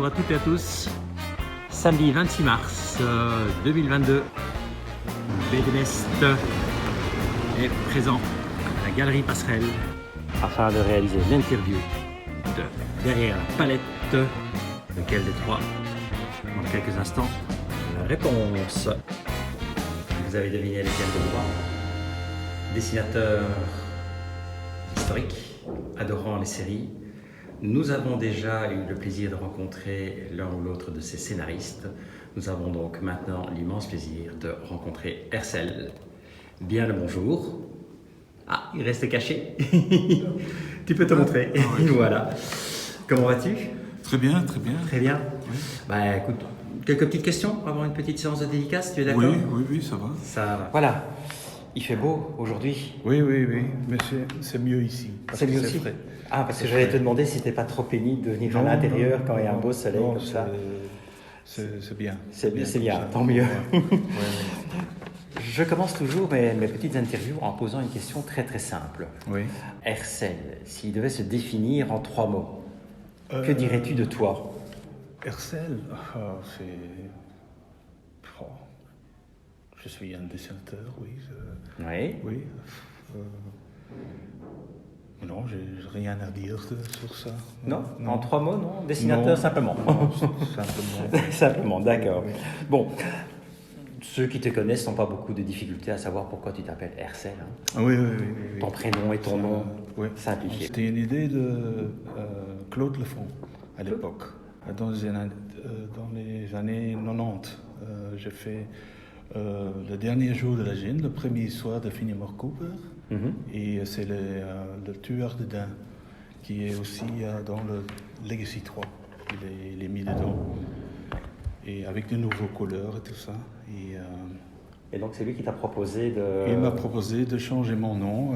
bonjour à toutes et à tous. Samedi 26 mars 2022, BDMest est présent à la Galerie Passerelle afin de réaliser l'interview de Derrière la palette. Lequel des trois? Dans quelques instants, la réponse. Vous avez deviné lequel de trois? Dessinateur historique, adorant les séries. Nous avons déjà eu le plaisir de rencontrer l'un ou l'autre de ces scénaristes. Nous avons donc maintenant l'immense plaisir de rencontrer Hercel. Bien le bonjour. Ah, il reste caché. Tu peux te montrer. Oui. Voilà. Comment vas-tu? Très bien, très bien. Très bien. Oui. Bah écoute, quelques petites questions pour avoir une petite séance de dédicace, tu es d'accord? Oui, ça va. Ça va. Voilà. Il fait beau aujourd'hui. Oui, mais c'est mieux ici. C'est mieux aussi. Frais. Ah, parce que j'allais te demander si c'était pas trop pénible de venir à l'intérieur quand il y a un beau soleil comme ça. C'est bien. C'est bien, comme ça. tant mieux. Ouais. Je commence toujours mes petites interviews en posant une question très très simple. Oui. Hercel, s'il devait se définir en 3 mots, que dirais-tu de toi? Hercel, c'est... Oh, je suis un dessinateur, oui. Oui. Oui. Non, j'ai rien à dire sur ça. Non, en 3 mots, non? Dessinateur Non. simplement. Non, simplement. Simplement, d'accord. Oui. Bon, ceux qui te connaissent n'ont pas beaucoup de difficultés à savoir pourquoi tu t'appelles Hercel. Hein. Oui. Ton prénom et ton nom Oui. simplifié. C'était une idée de Claude Lefond à l'époque. Dans les années 90, j'ai fait le dernier jour de la Gêne, le premier soir de Fenimore Cooper. Et c'est le tueur de daims qui est aussi dans le Legacy 3. Il est mis dedans. Et avec de nouveaux couleurs et tout ça. Et donc c'est lui qui t'a proposé de... Il m'a proposé de changer mon nom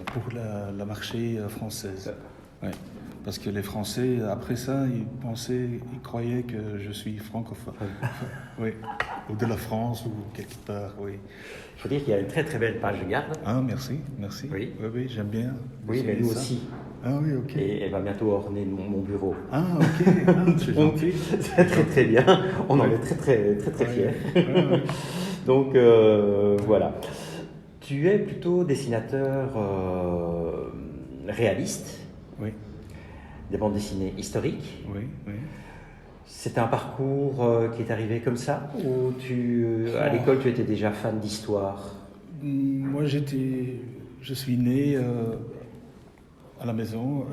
pour la marché française. Ouais. Parce que les Français, après ça, ils croyaient que je suis francophone. Oui. Ou de la France, ou quelque part, oui. Il faut dire qu'il y a une très très belle page de garde. Ah, merci. Oui. Oui, j'aime bien. Oui, mais nous ça. aussi. Ah oui, ok. Et elle va bientôt orner mon bureau. Ah, ok. Ah, c'est gentil. C'est très très bien. On en est très fiers. Ouais. Donc voilà. Tu es plutôt dessinateur réaliste. Oui. Des bandes dessinées historiques. Oui. C'est un parcours qui est arrivé comme ça? Ou à l'école tu étais déjà fan d'histoire? Moi je suis né à la maison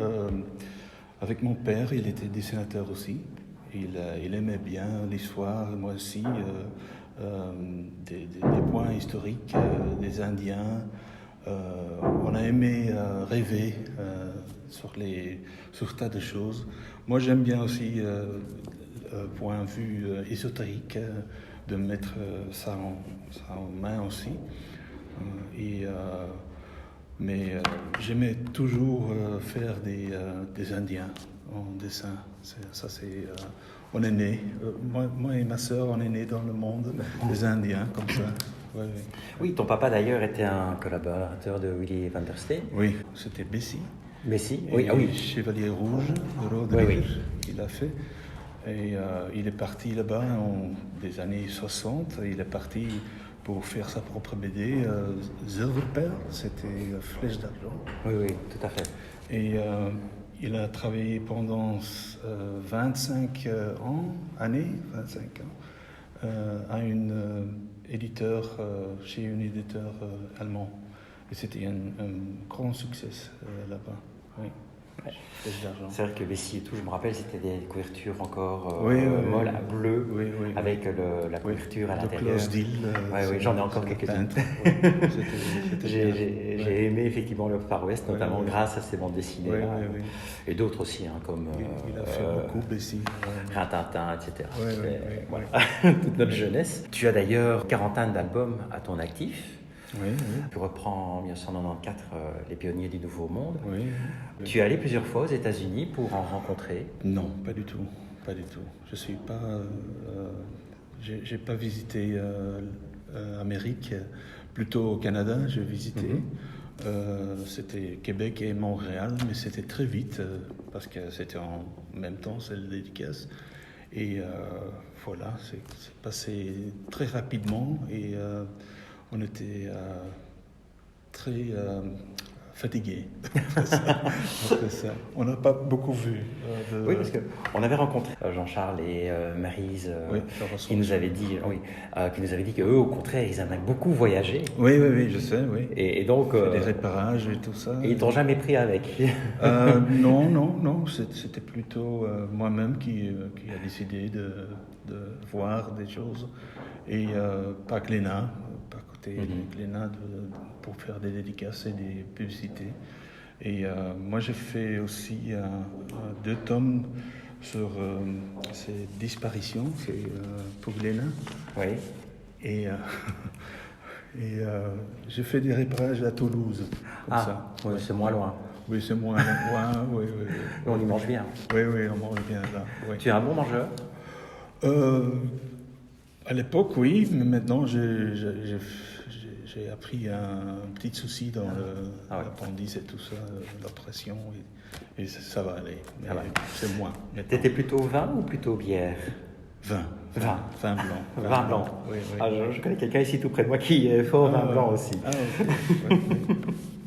avec mon père, il était dessinateur aussi. Il aimait bien l'histoire, moi aussi, des points historiques, des Indiens. On a aimé rêver sur tas de choses. Moi j'aime bien aussi, point de vue ésotérique, de mettre ça en main aussi. Mais j'aimais toujours faire des Indiens en dessin. On est né, moi et ma sœur, on est nés dans le monde des Indiens, comme ça. Oui, ton papa d'ailleurs était un collaborateur de Willy van der Steen. Oui, c'était Bessie. Bessie, Oui. oui. Chevalier Rouge, de Rode Oui. il a fait. Et il est parti là-bas des années 60. Il est parti pour faire sa propre BD. Zilverpeil, c'était Flèche d'argent. Oui, tout à fait. Et il a travaillé pendant 25 ans à chez un éditeur allemand. Et c'était un grand succès là-bas. Oui. C'est vrai que Bessie et tout, je me rappelle, c'était des couvertures encore molles, bleues, avec la couverture à l'intérieur. Klaus Dill. Oui, j'en ai encore quelques-unes. J'ai aimé effectivement le Far West, notamment grâce à ces bandes dessinées. Oui. Et d'autres aussi, comme il a fait beaucoup, Bessie. Rintintin, etc. Voilà. Toute notre jeunesse. Tu as d'ailleurs 40 d'albums à ton actif. Oui. Tu reprends en 1994 Les Pionniers du Nouveau Monde. Oui. Tu es allé plusieurs fois aux États-Unis pour en rencontrer? Non, pas du tout. Je suis pas. J'ai pas visité Amérique, plutôt au Canada. J'ai visité. C'était Québec et Montréal, mais c'était très vite parce que c'était en même temps, c'est le dédicace. Et voilà, c'est passé très rapidement et on était très fatigués après ça. On n'a pas beaucoup vu. Oui, parce qu'on avait rencontré Jean-Charles et Maryse Oui, qui nous avaient dit, qui nous avaient dit qu'eux, au contraire, ils aimaient beaucoup voyager. Oui, je sais, oui. Et donc, des réparages et tout ça. Et ils t'ont jamais pris avec? Non, c'était plutôt moi-même qui a décidé de voir des choses. Et pas Glénat, pas côté Glénat, pour faire des dédicaces et des publicités. Et moi, j'ai fait aussi 2 tomes sur ces disparitions, c'est pour Glénat. Oui. Et j'ai fait des réparages à Toulouse. Comme ça. Oui, c'est moins loin. Oui, c'est moins loin. Oui. On y mange bien. Oui, on mange bien là. Oui. Tu es un bon mangeur? À l'époque, oui, mais maintenant, j'ai appris un petit souci dans l'appendice et tout ça, la pression, et ça va aller. Mais c'est moins. T'étais plutôt vin ou plutôt bière? Vin blanc. Vin blanc. Oui. Je connais quelqu'un ici tout près de moi qui est fort vin blanc aussi.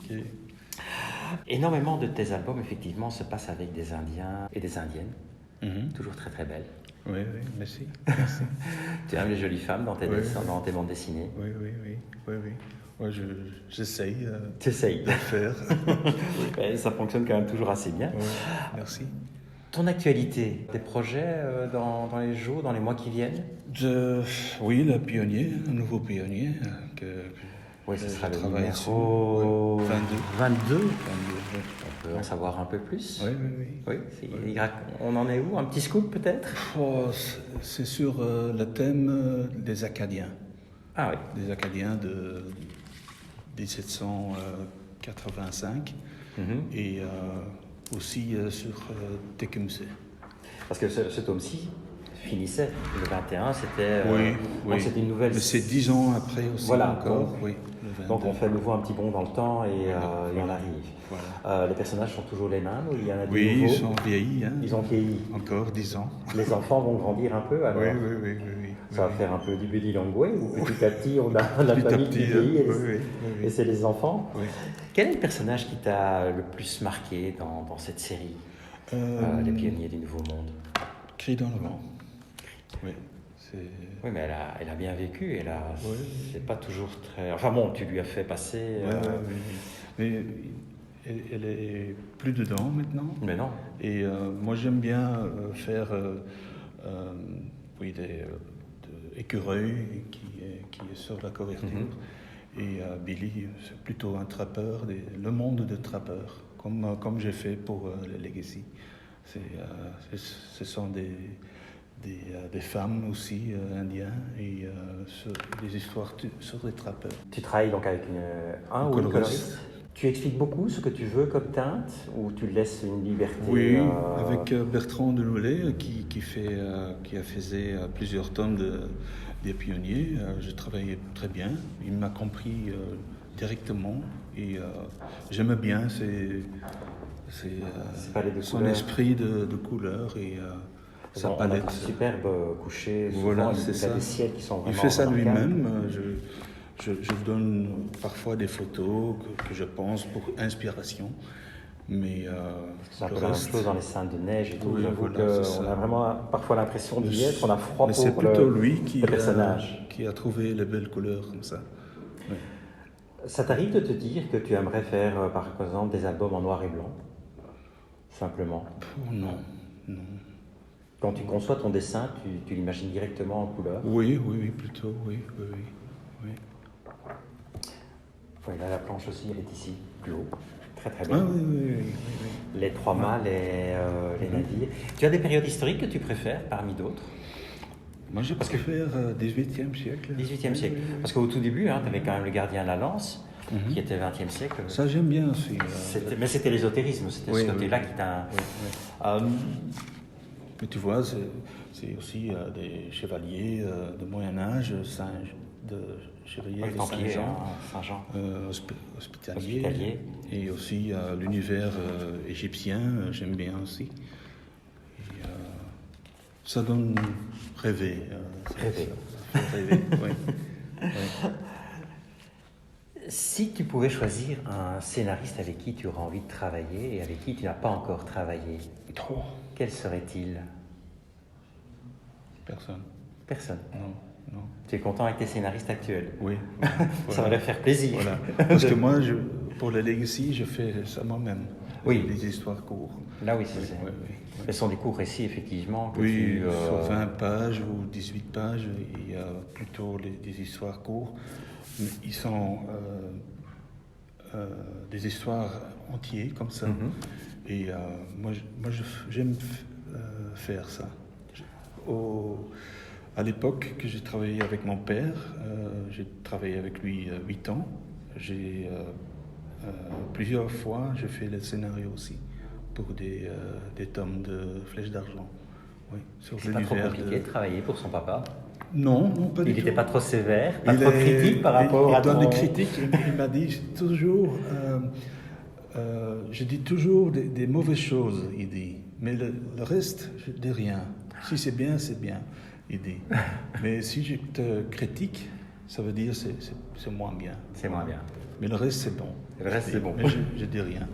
Okay. Énormément de tes albums, effectivement, se passent avec des Indiens et des Indiennes, toujours très très belles. Oui, merci. Tu aimes les jolies femmes dans tes dessins, dans tes bandes dessinées? Oui. Ouais, j'essaye de le faire. Ça fonctionne quand même toujours assez bien. Ouais, merci. Ton actualité, des projets dans les jours, dans les mois qui viennent? Oui, le pionnier, un nouveau pionnier. Oui, ce sera le numéro 22. On peut en savoir un peu plus? Oui. On en est où? Un petit scoop peut-être? C'est sur le thème des Acadiens. Ah oui. Des Acadiens de 1785 et aussi sur Tecumseh. Parce que ce tome-ci finissait le 21, c'était oui. c'était une nouvelle. Mais c'est 10 ans après aussi encore. Donc on fait à nouveau un petit bond dans le temps et on arrive. Voilà. Les personnages sont toujours les mêmes ou il y en a des nouveaux? Ils sont vieillis. Ils ont vieilli. Encore 10 ans. Les enfants vont grandir un peu alors? Oui. Ça va faire un peu du Buddy Langway ou petit à petit on a la famille qui vieillit et c'est les enfants? Oui. Quel est le personnage qui t'a le plus marqué dans cette série, Les Pionniers du Nouveau Monde? Cri dans le vent. Oui. Oui, mais elle a bien vécu. C'est pas toujours très. Enfin bon, tu lui as fait passer. Mais elle est plus dedans maintenant. Mais non. Et moi, j'aime bien faire des écureuils qui est sur la couverture. Et Billy, c'est plutôt un trappeur, le monde de trappeurs, comme j'ai fait pour le Legacy. Ce sont des femmes aussi indiens et des histoires sur les trappeurs. Tu travailles donc avec un coloriste. Tu expliques beaucoup ce que tu veux comme teinte ou tu laisses une liberté? Oui, avec Bertrand Denoulet qui a fait plusieurs tomes des pionniers. Je travaillais très bien. Il m'a compris directement et j'aime bien son esprit de couleur et sa palette. On a superbe coucher. Voilà, c'est ça. Des ciels qui sont vraiment. Il fait ça lui-même. Je donne parfois des photos que je pense pour inspiration, mais c'est un peu la même chose dans les scènes de neige et tout. Oui, on a vraiment parfois l'impression d'y être, on a froid mais pour c'est plutôt lui personnage. Qui a trouvé les belles couleurs comme ça. Oui. Ça t'arrive de te dire que tu aimerais faire, par exemple, des albums en noir et blanc, simplement? Non. Quand tu conçois ton dessin, tu l'imagines directement en couleur? Oui, plutôt, oui. Voilà, la planche aussi, elle est ici, plus haut. Très très bien. Ah, oui. Les trois mâts, les navires. Tu as des périodes historiques que tu préfères parmi d'autres? Moi, je préfère 18e siècle. 18e siècle. Parce qu'au tout début, tu avais quand même le gardien de la lance, qui était 20e siècle. Ça, j'aime bien aussi. Mais c'était l'ésotérisme, c'était ce côté-là qui t'a... Mais tu vois, c'est aussi des chevaliers de Moyen-Âge, Chevrier Oui, de Templier, Saint-Jean, Saint-Jean. hospitalier. Hospitalier. Et aussi l'univers égyptien, j'aime bien aussi. Et, ça donne rêver. Rêver. Ça fait rêver, oui. Oui. Si tu pouvais choisir un scénariste avec qui tu auras envie de travailler et avec qui tu n'as pas encore travaillé, Oh, quel serait-il? personne. Personne. Non. Tu es content avec tes scénaristes actuels? Oui. Ça va leur faire plaisir. Voilà. Parce que moi, pour le Legacy, je fais ça moi-même. Oui. Des histoires courtes. Là, oui, c'est Oui, ça. oui. Ce sont des courts récits, effectivement, que Oui, tu... sur 20 pages ou 18 pages, il y a plutôt des histoires courtes. Mais ils sont des histoires entières comme ça. Mhm. Et j'aime faire ça. À l'époque que j'ai travaillé avec mon père, j'ai travaillé avec lui 8 ans. Plusieurs fois, j'ai fait le scénario aussi pour des tomes de Flèches d'argent. Oui, sur C'est pas trop l'univers compliqué de travailler pour son papa? Non, pas du Il tout. n'était pas trop sévère, pas trop critique par rapport à dans ton... les critiques, il m'a dit toujours, je dis toujours des mauvaises choses, il dit. Mais le reste, je dis rien. Si c'est bien, il dit. Mais si je te critique, ça veut dire c'est moins bien. C'est moins bien. Mais le reste, c'est bon. Le reste, c'est bon. Mais je dis rien.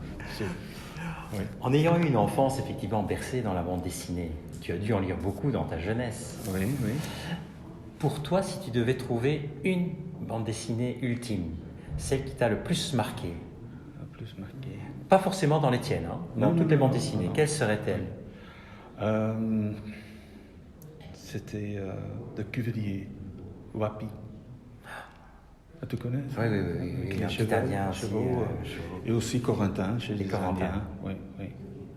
Oui. En ayant eu une enfance effectivement bercée dans la bande dessinée, tu as dû en lire beaucoup dans ta jeunesse. Oui. Pour toi, si tu devais trouver une bande dessinée ultime, celle qui t'a le plus marqué, pas forcément dans les tiennes, hein, dans toutes les bandes dessinées, quelle serait-elle? C'était de Cuvelier, Wapi. Tu connais? Oui. Un petit indien aussi. Et aussi Corentin, chez les Corentins. Indiens. Oui.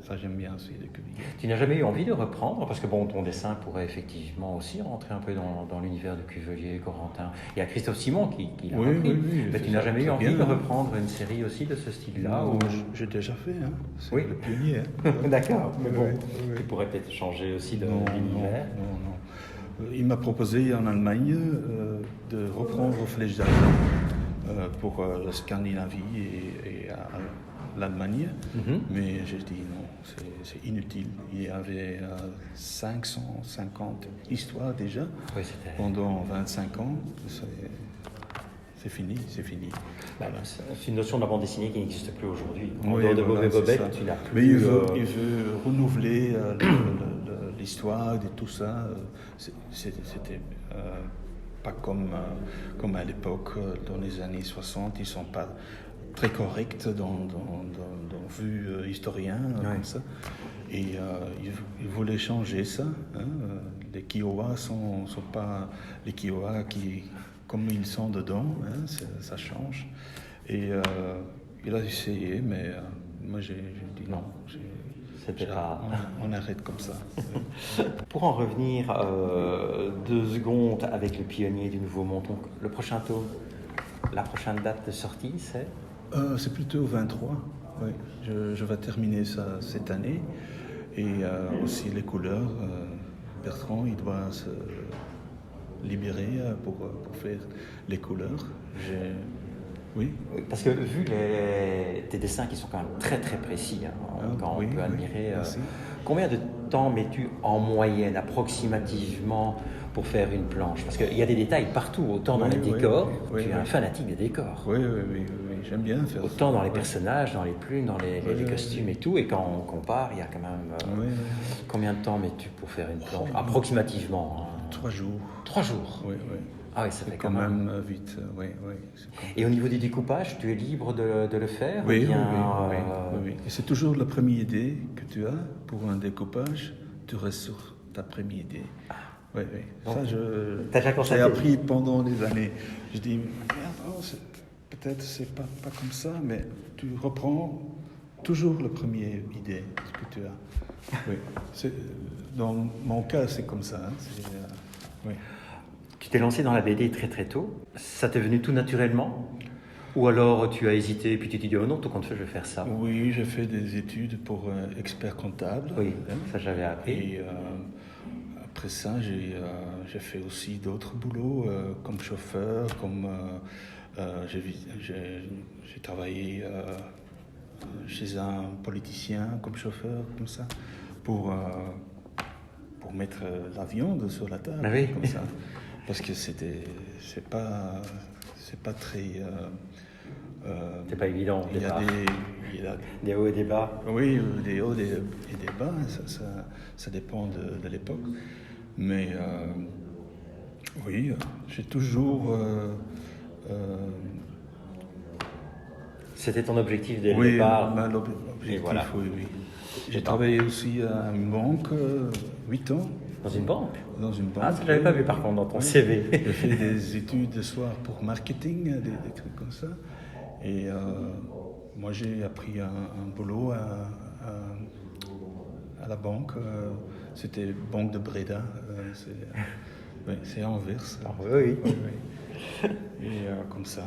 Ça, j'aime bien aussi, de Cuvelier. Tu n'as jamais eu envie de reprendre? Parce que bon, ton dessin pourrait effectivement aussi rentrer un peu dans l'univers de Cuvelier, Corentin. Il y a Christophe Simon qui l'a repris. Mais tu n'as jamais eu envie de reprendre une série aussi de ce style-là? Non, j'ai déjà fait, hein. C'est Oui. le pionnier. Hein. D'accord, mais bon, Oui. tu pourrais peut-être changer aussi d'univers. Non. Il m'a proposé en Allemagne de reprendre Flèches d'argent pour la Scandinavie et l'Allemagne. Mhm. Mais j'ai dit non, c'est inutile. Il y avait 550 histoires déjà pendant 25 ans. C'est fini. Voilà. C'est une notion de la bande dessinée qui n'existe plus aujourd'hui. En Oui, dehors de voilà, Bob et Bobette, ça. tu n'as plus... Mais il veut renouveler l'histoire et tout ça. C'était pas comme à l'époque, dans les années 60. Ils ne sont pas très corrects dans vue historien, comme ça. Et il voulait changer ça. Hein. Les Kiowa sont pas les Kiowa comme ils sont dedans, hein, ça change. Et il a essayé, mais moi j'ai dit non. On arrête comme ça. Pour en revenir 2 secondes avec le pionnier du Nouveau Monde, donc le prochain tome, la prochaine date de sortie, c'est c'est plutôt 23. Oui. Je vais terminer ça cette année. Et aussi les couleurs. Bertrand, il doit se libérer pour faire les couleurs. Oui. Parce que vu tes dessins qui sont quand même très très précis, hein, quand on peut admirer, combien de temps mets-tu en moyenne, approximativement, pour faire une planche? Parce qu'il y a des détails partout, autant dans les décors, tu es un fanatique des décors. Oui, j'aime bien faire ça. Autant dans les personnages, dans les plumes, dans les costumes et tout, et quand on compare, il y a quand même... Combien de temps mets-tu pour faire une planche? Approximativement. 3 jours. 3 jours? Oui. Ah oui, ça fait quand même vite. Oui. Et au niveau du découpage, tu es libre de le faire? Oui. Et c'est toujours la première idée que tu as pour un découpage, tu restes sur ta première idée. Oui. Ça, j'ai appris pendant des années. Je dis, peut-être c'est pas comme ça, mais tu reprends toujours la première idée que tu as. Oui. Dans mon cas, c'est comme ça. Hein. Oui. Tu t'es lancé dans la BD très très tôt. Ça t'est venu tout naturellement? Ou alors tu as hésité et puis tu t'es dit oh non, tout compte fait, je vais faire ça? Oui, j'ai fait des études pour expert comptable. Oui, ça j'avais appris. Et après ça, j'ai fait aussi d'autres boulots comme chauffeur, j'ai travaillé chez un politicien comme chauffeur, comme ça, pour mettre la viande sur la table, oui. comme ça. Parce que c'est pas très... c'est pas évident au départ. Il y a des hauts et des bas. Oui, des hauts et des bas, ça dépend de l'époque. Mais oui, j'ai toujours... C'était ton objectif dès le oui, départ. l'objectif, voilà. oui. J'ai travaillé aussi à une banque 8 ans. Dans une banque? Dans une banque. Ah, ça je l'avais pas vu par contre dans ton CV. J'ai fait des études de soir pour marketing, des trucs comme ça. Et moi, j'ai appris un boulot à la banque. C'était Banque de Breda. C'est à Anvers. Ah, oui. Et comme ça.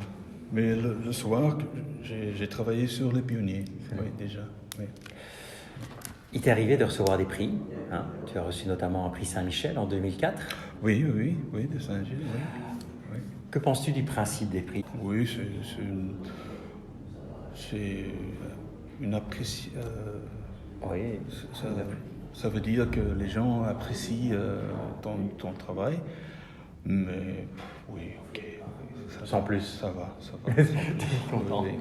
Mais le soir, j'ai travaillé sur les pionniers, oui, déjà. Oui. Il t'est arrivé de recevoir des prix. Hein? Tu as reçu notamment un prix Saint-Michel en 2004. Oui, de Saint-Gilles, oui. Que penses-tu du principe des prix? Oui, c'est une appréciation. Oui. Ça veut dire que les gens apprécient ton travail, mais oui, ok. Sans plus. Ça va. T'es content. Oui.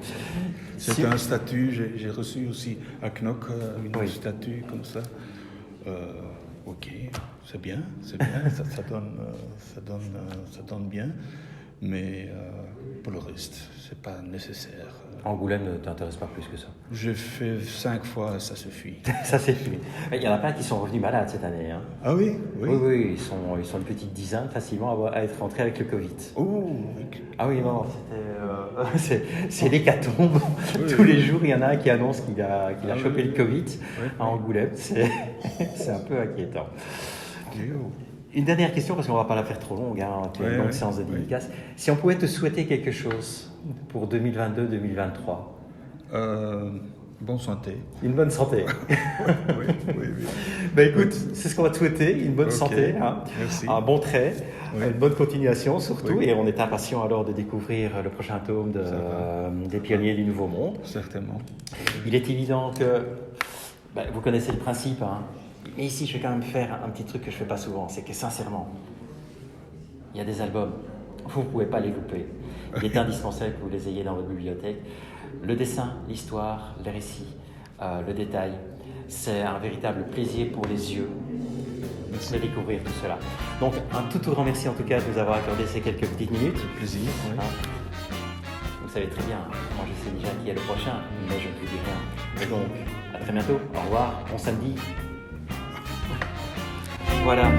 C'est un statut, j'ai reçu aussi à Knock une statue comme ça. Ok, c'est bien, ça donne bien, mais pour le reste, c'est pas nécessaire. Angoulême ne t'intéresse pas plus que ça? J'ai fait 5 fois, ça suffit. Ça suffit. Il y en a plein qui sont revenus malades cette année. Hein. Ah oui? Oui, ils sont une petite dizaine facilement à être rentrés avec le Covid. Oh. Ah oui, non, c'est l'hécatombe. Tous les jours, il y en a un qui annonce qu'il a chopé le Covid à Angoulême. C'est un peu inquiétant. Une dernière question, parce qu'on ne va pas la faire trop longue, hein, tu as une longue séance de dédicace. Si on pouvait te souhaiter quelque chose pour 2022-2023? Bonne santé. Une bonne santé. Oui. Ben écoute, c'est ce qu'on va te souhaiter, une bonne santé, hein, merci. un bon trait, une bonne continuation surtout, et on est impatient alors de découvrir le prochain tome des Pionniers du Nouveau Monde. Certainement. Il est évident que vous connaissez le principe, hein, mais ici je vais quand même faire un petit truc que je ne fais pas souvent, c'est que sincèrement, il y a des albums, vous ne pouvez pas les louper. Il est indispensable que vous les ayez dans votre bibliothèque. Le dessin, l'histoire, les récits, le détail, c'est un véritable plaisir pour les yeux de découvrir tout cela. Donc un tout grand merci en tout cas de nous avoir accordé ces quelques petites minutes. Plaisir. Oui. Vous savez très bien, moi je sais déjà qui est le prochain, mais je ne vous dis rien. Et donc, à très bientôt, au revoir, bon samedi. Voilà.